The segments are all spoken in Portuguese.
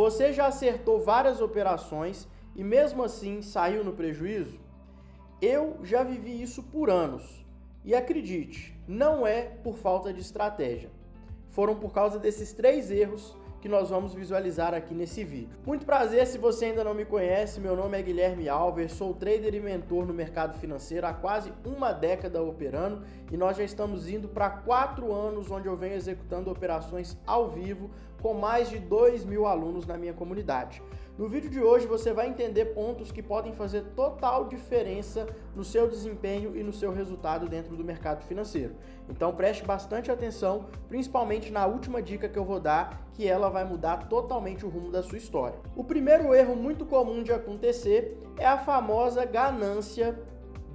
Você já acertou várias operações e mesmo assim saiu no prejuízo? Eu já vivi isso por anos. E acredite, não é por falta de estratégia. Foram por causa desses 3 erros que nós vamos visualizar aqui nesse vídeo. Muito prazer, se você ainda não me conhece, meu nome é Guilherme Alves, sou trader e mentor no mercado financeiro há quase uma década operando e nós já estamos indo para 4 anos onde eu venho executando operações ao vivo com mais de 2.000 alunos na minha comunidade. No vídeo de hoje você vai entender pontos que podem fazer total diferença no seu desempenho e no seu resultado dentro do mercado financeiro. Então preste bastante atenção, principalmente na última dica que eu vou dar, que ela vai mudar totalmente o rumo da sua história. O primeiro erro muito comum de acontecer é a famosa ganância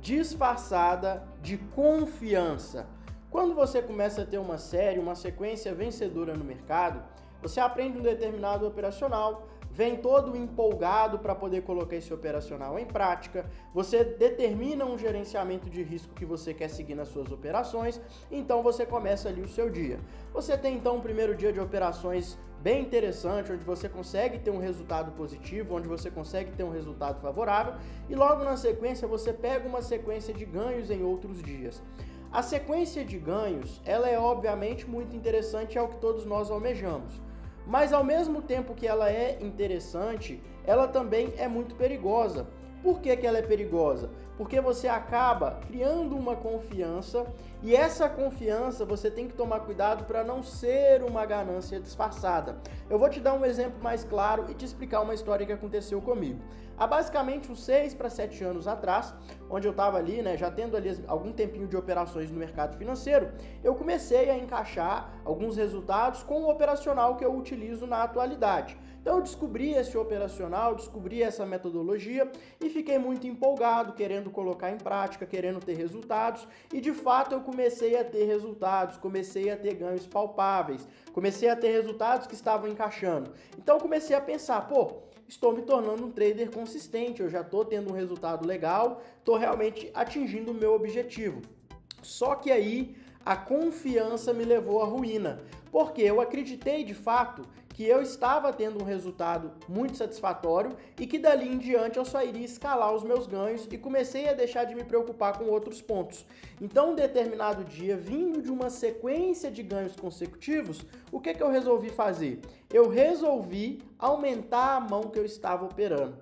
disfarçada de confiança. Quando você começa a ter uma série, uma sequência vencedora no mercado, você aprende um determinado operacional, vem todo empolgado para poder colocar esse operacional em prática, você determina um gerenciamento de risco que você quer seguir nas suas operações, então você começa ali o seu dia. Você tem então um primeiro dia de operações bem interessante, onde você consegue ter um resultado positivo, onde você consegue ter um resultado favorável, e logo na sequência você pega uma sequência de ganhos em outros dias. A sequência de ganhos, ela é obviamente muito interessante, é o que todos nós almejamos. Mas ao mesmo tempo que ela é interessante, ela também é muito perigosa. Por que ela é perigosa? Porque você acaba criando uma confiança e essa confiança você tem que tomar cuidado para não ser uma ganância disfarçada. Eu vou te dar um exemplo mais claro e te explicar uma história que aconteceu comigo. Há basicamente uns 6 para 7 anos atrás, onde eu estava ali, já tendo ali algum tempinho de operações no mercado financeiro, eu comecei a encaixar alguns resultados com o operacional que eu utilizo na atualidade. Então eu descobri esse operacional, descobri essa metodologia e fiquei muito empolgado, querendo colocar em prática, querendo ter resultados e de fato eu comecei a ter resultados, comecei a ter ganhos palpáveis, comecei a ter resultados que estavam encaixando. Então eu comecei a pensar, estou me tornando um trader consistente, eu já estou tendo um resultado legal, estou realmente atingindo o meu objetivo. Só que aí a confiança me levou à ruína, porque eu acreditei de fato que eu estava tendo um resultado muito satisfatório e que dali em diante eu só iria escalar os meus ganhos e comecei a deixar de me preocupar com outros pontos. Então, um determinado dia, vindo de uma sequência de ganhos consecutivos, o que eu resolvi fazer? Eu resolvi aumentar a mão que eu estava operando.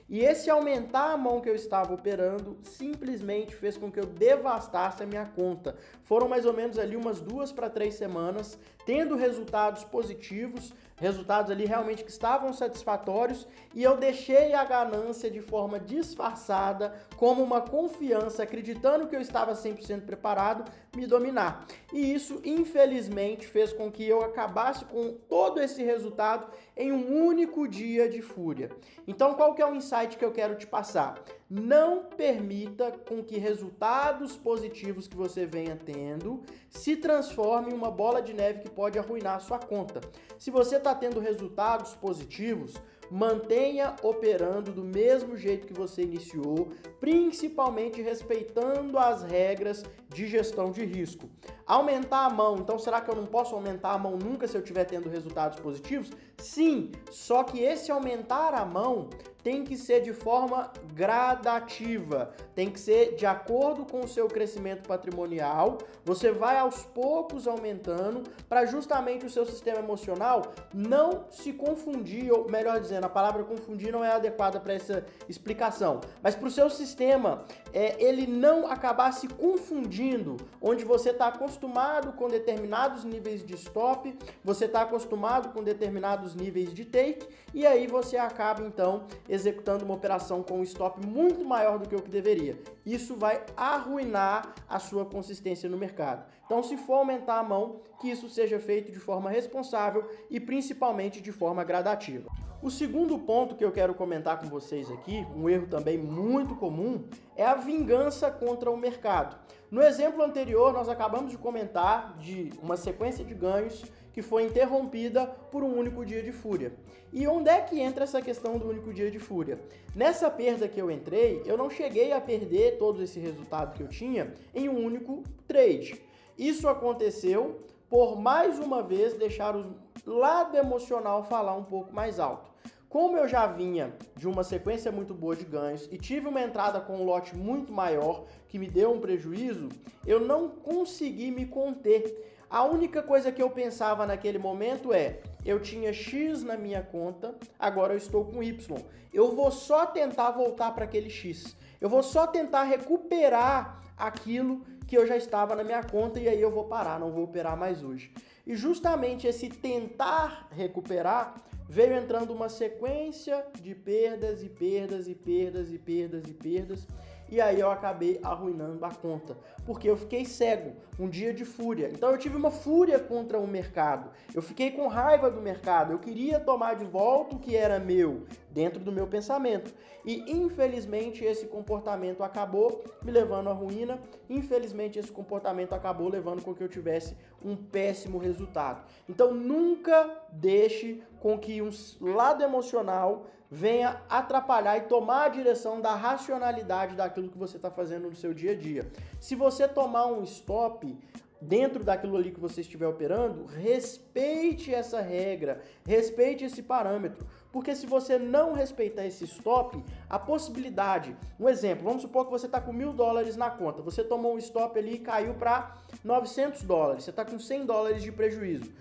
E esse aumentar a mão que eu estava operando simplesmente fez com que eu devastasse a minha conta. Foram mais ou menos ali umas 2 para 3 semanas, tendo resultados positivos, resultados ali realmente que estavam satisfatórios, e eu deixei a ganância de forma disfarçada, como uma confiança, acreditando que eu estava 100% preparado, me dominar. E isso, infelizmente, fez com que eu acabasse com todo esse resultado em um único dia de fúria. Então, qual que é o insight que eu quero te passar? Não permita com que resultados positivos que você venha tendo se transformem em uma bola de neve que pode arruinar a sua conta. Se você está tendo resultados positivos, mantenha operando do mesmo jeito que você iniciou, principalmente respeitando as regras de gestão de risco. Aumentar a mão, então será que eu não posso aumentar a mão nunca se eu estiver tendo resultados positivos? Sim, só que esse aumentar a mão tem que ser de forma gradativa, tem que ser de acordo com o seu crescimento patrimonial, você vai aos poucos aumentando para justamente o seu sistema emocional não se confundir, ou melhor dizendo, a palavra confundir não é adequada para essa explicação, mas para o seu sistema, ele não acabar se confundindo, onde você está acostumado com determinados níveis de stop, você está acostumado com determinados níveis de take, e aí você acaba então executando uma operação com um stop muito maior do que o que deveria. Isso vai arruinar a sua consistência no mercado. Então, se for aumentar a mão, que isso seja feito de forma responsável e principalmente de forma gradativa. O segundo ponto que eu quero comentar com vocês aqui, um erro também muito comum, é a vingança contra o mercado. No exemplo anterior, nós acabamos de comentar de uma sequência de ganhos que foi interrompida por um único dia de fúria. E onde é que entra essa questão do único dia de fúria? Nessa perda que eu entrei, eu não cheguei a perder todo esse resultado que eu tinha em um único trade. Isso aconteceu por mais uma vez deixar o lado emocional falar um pouco mais alto. Como eu já vinha de uma sequência muito boa de ganhos e tive uma entrada com um lote muito maior que me deu um prejuízo, eu não consegui me conter. A única coisa que eu pensava naquele momento é, eu tinha X na minha conta, agora eu estou com Y. Eu vou só tentar voltar para aquele X. Eu vou só tentar recuperar aquilo que eu já estava na minha conta e aí eu vou parar, não vou operar mais hoje. E justamente esse tentar recuperar veio entrando uma sequência de perdas e perdas e perdas e perdas e perdas. E aí eu acabei arruinando a conta, porque eu fiquei cego, um dia de fúria. Então eu tive uma fúria contra o mercado, eu fiquei com raiva do mercado, eu queria tomar de volta o que era meu, dentro do meu pensamento. E infelizmente esse comportamento acabou me levando à ruína, infelizmente esse comportamento acabou levando com que eu tivesse um péssimo resultado. Então nunca deixe com que um lado emocional venha atrapalhar e tomar a direção da racionalidade daquilo que você está fazendo no seu dia a dia. Se você tomar um stop dentro daquilo ali que você estiver operando, respeite essa regra, respeite esse parâmetro, porque se você não respeitar esse stop, a possibilidade, um exemplo, vamos supor que você está com $1.000 na conta, você tomou um stop ali e caiu para $900, você está com $100 de prejuízo.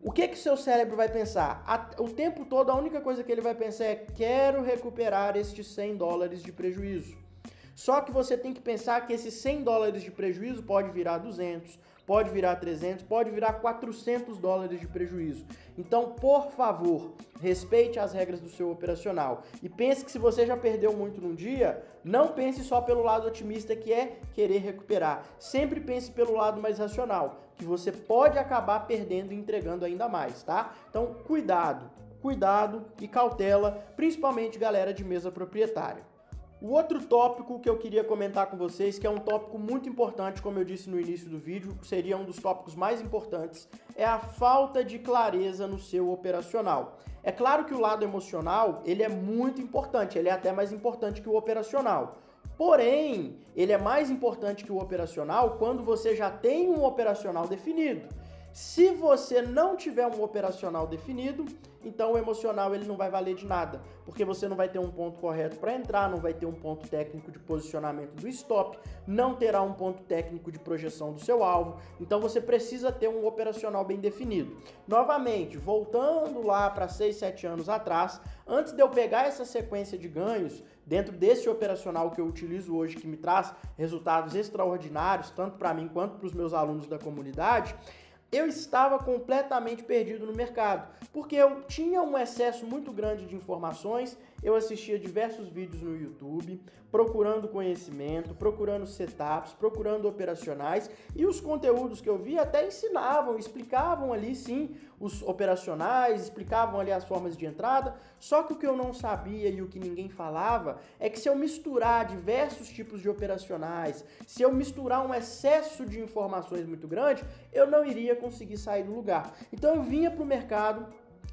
O que seu cérebro vai pensar? O tempo todo a única coisa que ele vai pensar é quero recuperar estes $100 de prejuízo. Só que você tem que pensar que esses $100 de prejuízo pode virar 200, pode virar 300, pode virar $400 de prejuízo. Então, por favor, respeite as regras do seu operacional. E pense que se você já perdeu muito num dia, não pense só pelo lado otimista que é querer recuperar. Sempre pense pelo lado mais racional, que você pode acabar perdendo e entregando ainda mais, tá? Então, cuidado e cautela, principalmente galera de mesa proprietária. O outro tópico que eu queria comentar com vocês, que é um tópico muito importante, como eu disse no início do vídeo, seria um dos tópicos mais importantes, é a falta de clareza no seu operacional. É claro que o lado emocional, ele é muito importante, ele é até mais importante que o operacional. Porém, ele é mais importante que o operacional quando você já tem um operacional definido. Se você não tiver um operacional definido, então o emocional ele não vai valer de nada, porque você não vai ter um ponto correto para entrar, não vai ter um ponto técnico de posicionamento do stop, não terá um ponto técnico de projeção do seu alvo, então você precisa ter um operacional bem definido. Novamente, voltando lá para 6, 7 anos atrás, antes de eu pegar essa sequência de ganhos, dentro desse operacional que eu utilizo hoje, que me traz resultados extraordinários, tanto para mim quanto para os meus alunos da comunidade, eu estava completamente perdido no mercado, porque eu tinha um excesso muito grande de informações, eu assistia diversos vídeos no YouTube, procurando conhecimento, procurando setups, procurando operacionais, e os conteúdos que eu via até ensinavam, explicavam ali sim os operacionais, explicavam ali as formas de entrada, só que o que eu não sabia e o que ninguém falava é que se eu misturar diversos tipos de operacionais, se eu misturar um excesso de informações muito grande, eu não iria conseguir sair do lugar. Então eu vinha para o mercado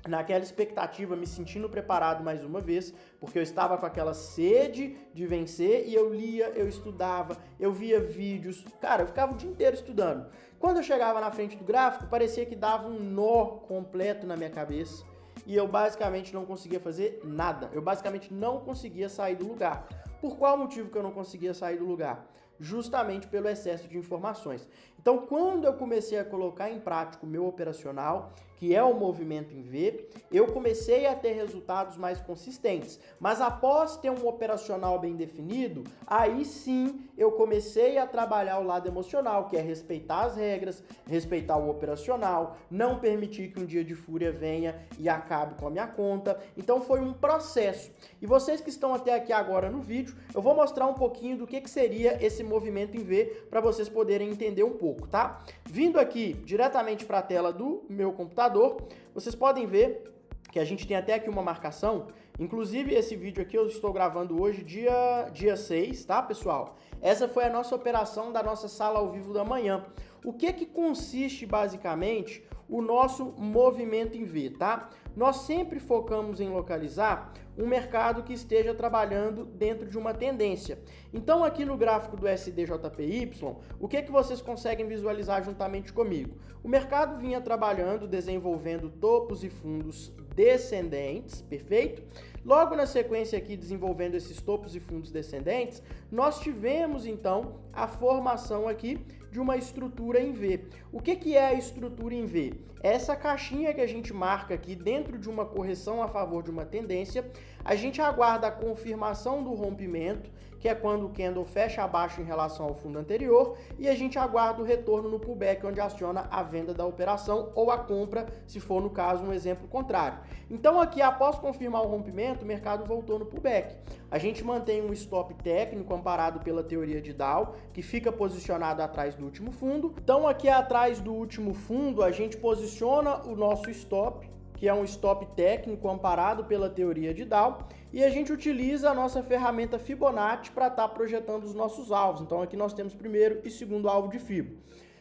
naquela expectativa, me sentindo preparado mais uma vez, porque eu estava com aquela sede de vencer e eu lia, eu estudava, eu via vídeos, cara, eu ficava o dia inteiro estudando. Quando eu chegava na frente do gráfico, parecia que dava um nó completo na minha cabeça e eu basicamente não conseguia fazer nada, eu basicamente não conseguia sair do lugar. Por qual motivo que eu não conseguia sair do lugar? Justamente pelo excesso de informações. Então, quando eu comecei a colocar em prática o meu operacional, que é o movimento em V, eu comecei a ter resultados mais consistentes. Mas após ter um operacional bem definido, aí sim eu comecei a trabalhar o lado emocional, que é respeitar as regras, respeitar o operacional, não permitir que um dia de fúria venha e acabe com a minha conta. Então foi um processo. E vocês que estão até aqui agora no vídeo, eu vou mostrar um pouquinho do que seria esse movimento em V para vocês poderem entender um pouco, tá? Vindo aqui diretamente para a tela do meu computador, vocês podem ver que a gente tem até aqui uma marcação. Inclusive esse vídeo aqui eu estou gravando hoje dia 6, tá, pessoal? Essa foi a nossa operação da nossa sala ao vivo da manhã. O que consiste basicamente o nosso movimento em V, tá? nós sempre focamos em localizar um mercado que esteja trabalhando dentro de uma tendência. Então aqui no gráfico do SDJPY, o que vocês conseguem visualizar juntamente comigo? O mercado vinha trabalhando, desenvolvendo topos e fundos descendentes, perfeito? Logo na sequência aqui, desenvolvendo esses topos e fundos descendentes, nós tivemos então a formação aqui de uma estrutura em V. O que é a estrutura em V? É essa caixinha que a gente marca aqui dentro de uma correção a favor de uma tendência. A gente aguarda a confirmação do rompimento, que é quando o candle fecha abaixo em relação ao fundo anterior, e a gente aguarda o retorno no pullback, onde aciona a venda da operação ou a compra, se for no caso um exemplo contrário. Então aqui, após confirmar o rompimento, o mercado voltou no pullback. A gente mantém um stop técnico amparado pela teoria de Dow, que fica posicionado atrás do último fundo. Então aqui atrás do último fundo, a gente posiciona o nosso stop, que é um stop técnico amparado pela teoria de Dow, e a gente utiliza a nossa ferramenta Fibonacci para estar projetando os nossos alvos. Então aqui nós temos primeiro e segundo alvo de Fibo.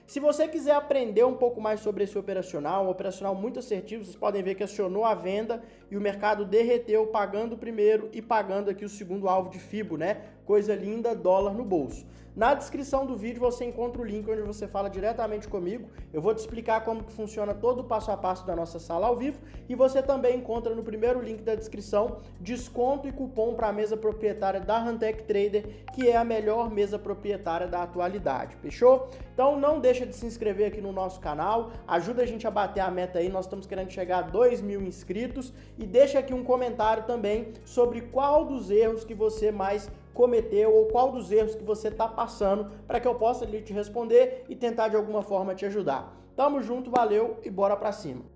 Se você quiser aprender um pouco mais sobre esse operacional, um operacional muito assertivo, vocês podem ver que acionou a venda e o mercado derreteu pagando o primeiro e pagando aqui o segundo alvo de Fibo, né? Coisa linda, dólar no bolso. Na descrição do vídeo você encontra o link onde você fala diretamente comigo. Eu vou te explicar como que funciona todo o passo a passo da nossa sala ao vivo e você também encontra no primeiro link da descrição desconto e cupom para a mesa proprietária da Hantec Trader, que é a melhor mesa proprietária da atualidade, fechou? Então não deixa de se inscrever aqui no nosso canal, ajuda a gente a bater a meta aí, nós estamos querendo chegar a 2.000 inscritos e deixa aqui um comentário também sobre qual dos erros que você mais cometeu ou qual dos erros que você está passando para que eu possa ali te responder e tentar de alguma forma te ajudar. Tamo junto, valeu e bora pra cima!